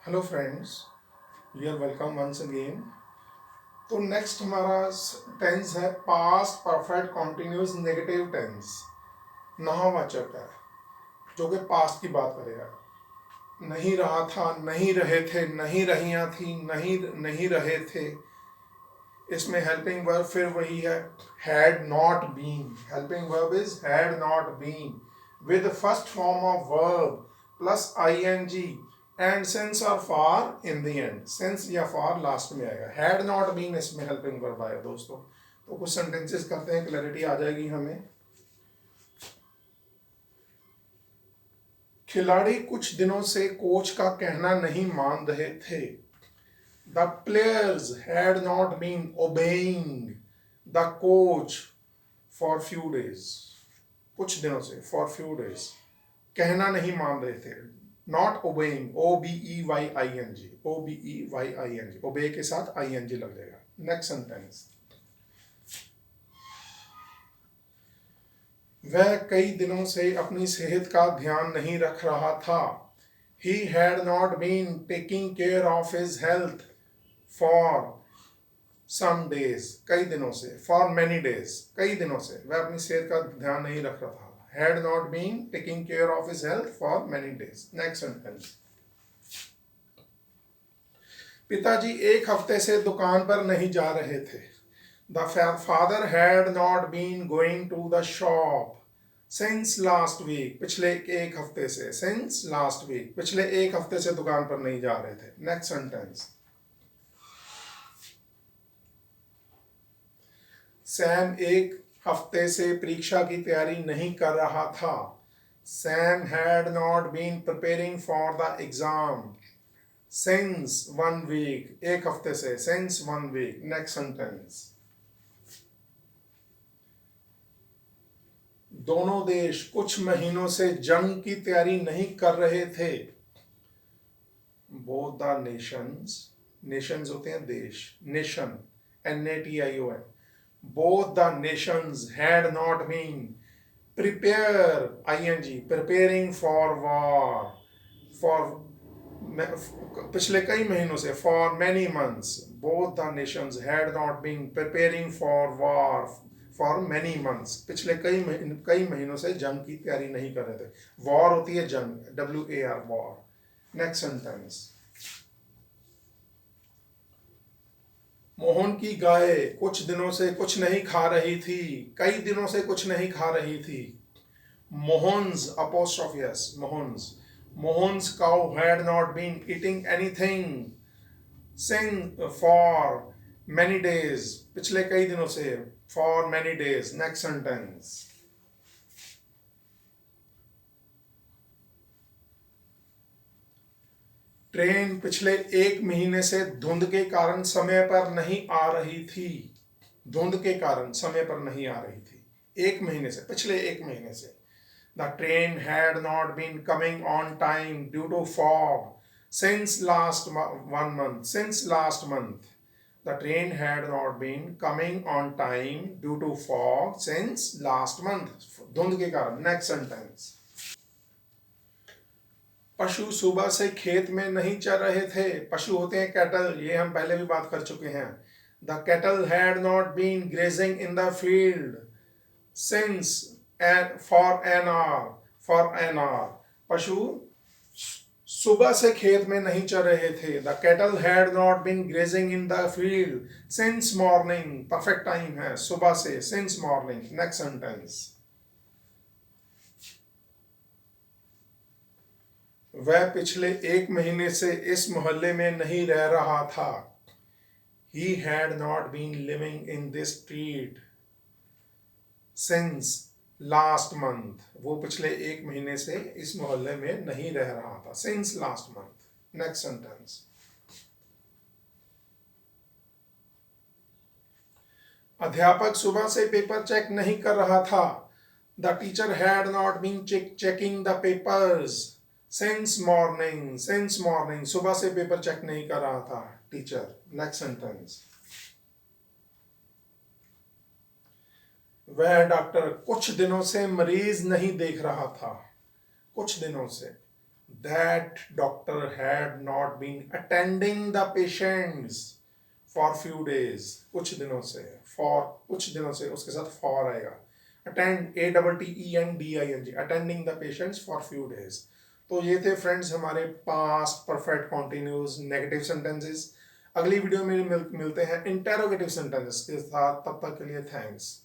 Hello friends, you are welcome once again. तो next हमारा tense है past perfect continuous negative tense. नामवाचक है जो कि पास्ट की बात करेगा। नहीं रहा था, नहीं रहे थे, नहीं रहियां थी, नहीं नहीं रहे थे। इसमें हेल्पिंग वर्ब फिर वही है, had not been. Helping verb is had not been with first form of verb plus ING and since और for in the end. Since या फॉर लास्ट में आएगा। हैड नॉट बीन इसमें हेल्पिंग वर्ब आएगा दोस्तों। तो कुछ सेंटेंसेस करते हैं, क्लैरिटी आ जाएगी हमें। खिलाड़ी कुछ दिनों से कोच का कहना नहीं मान रहे थे। The players had not been obeying the coach for few days. कुछ दिनों से, for few days. कहना नहीं मान रहे थे. Not obeying, O-B-E-Y-I-N-G. O-B-E-Y-I-N-G. Obey के साथ I-N-G लग जाएगा. Next sentence. वह कई दिनों से अपनी सेहत का ध्यान नहीं रख रहा था. He had not been taking care of his health for some days, कई दिनों से, for many days, कई दिनों से वह अपनी सेहत का ध्यान नहीं रख रहा था. Had not been taking care of his health for many days. Next sentence. पिताजी एक हफ्ते से दुकान पर नहीं जा रहे थे. The father had not been going to the shop since last week. पिछले एक हफ्ते से, since last week, पिछले एक हफ्ते से दुकान पर नहीं जा रहे थे. Next sentence. सैम एक हफ्ते से परीक्षा की तैयारी नहीं कर रहा था. Sam had not been preparing for the exam since 1 week. एक हफ्ते से, सिंस 1 वीक. Next sentence. दोनों देश कुछ महीनों से जंग की तैयारी नहीं कर रहे थे. बोथ द नेशंस, नेशंस होते हैं देश, nation, NATION. Both the nations had not been preparing for war for पिछले कई महीनों से, for many months. Both the nations had not been preparing for war for many months. पिछले कई महीनों से जंग की तैयारी नहीं कर रहे थे. war होती है जंग, WAR, war. Next sentence. Mohan की गाय कुछ दिनों से कुछ नहीं खा रही थी. कई दिनों से कुछ नहीं खा रही थी. Mohan's apostrophe s, Mohan's cow had not been eating anything since for many days. पिछले कई दिनों से, for many days. Next sentence. Train पिछले एक महीने से धुंध के कारण समय पर नहीं आ रही थी. धुंध के कारण समय पर नहीं आ रही थी. एक महीने से, पिछले एक महीने से. The train had not been coming on time due to fog since last 1 month. Since last month. The train had not been coming on time due to fog since last month. धुंध के कारण. Next sentence. पशु सुबह से खेत में नहीं चर रहे थे. पशु होते हैं कैटल, ये हम पहले भी बात कर चुके हैं. The cattle had not been grazing in the field since for an hour. पशु सुबह से खेत में नहीं चर रहे थे. The cattle had not been grazing in the field since morning. Perfect time है, सुबह से, सिंस मॉर्निंग. Next sentence. वह पिछले एक महीने से इस मोहल्ले में नहीं रह रहा था. He had not been living in this street since last month. वो पिछले एक महीने से इस मोहल्ले में नहीं रह रहा था. Since last month. Next sentence. अध्यापक सुबह से पेपर चेक नहीं कर रहा था. The teacher had not been checking the papers since morning. सुबह से पेपर चेक नहीं कर रहा था टीचर. Next sentence. वह डॉक्टर कुछ दिनों से मरीज नहीं देख रहा था. कुछ दिनों से. that doctor had not been attending the patients for few days, कुछ दिनों से, for कुछ दिनों से, उसके साथ for आएगा, attend ATTENDING, attending the patients for few days। तो ये थे फ्रेंड्स हमारे past perfect continuous negative sentences. अगली वीडियो में मिलते हैं इंटेरोगेटिव सेंटेंसेस के साथ, तब तक के लिए थैंक्स।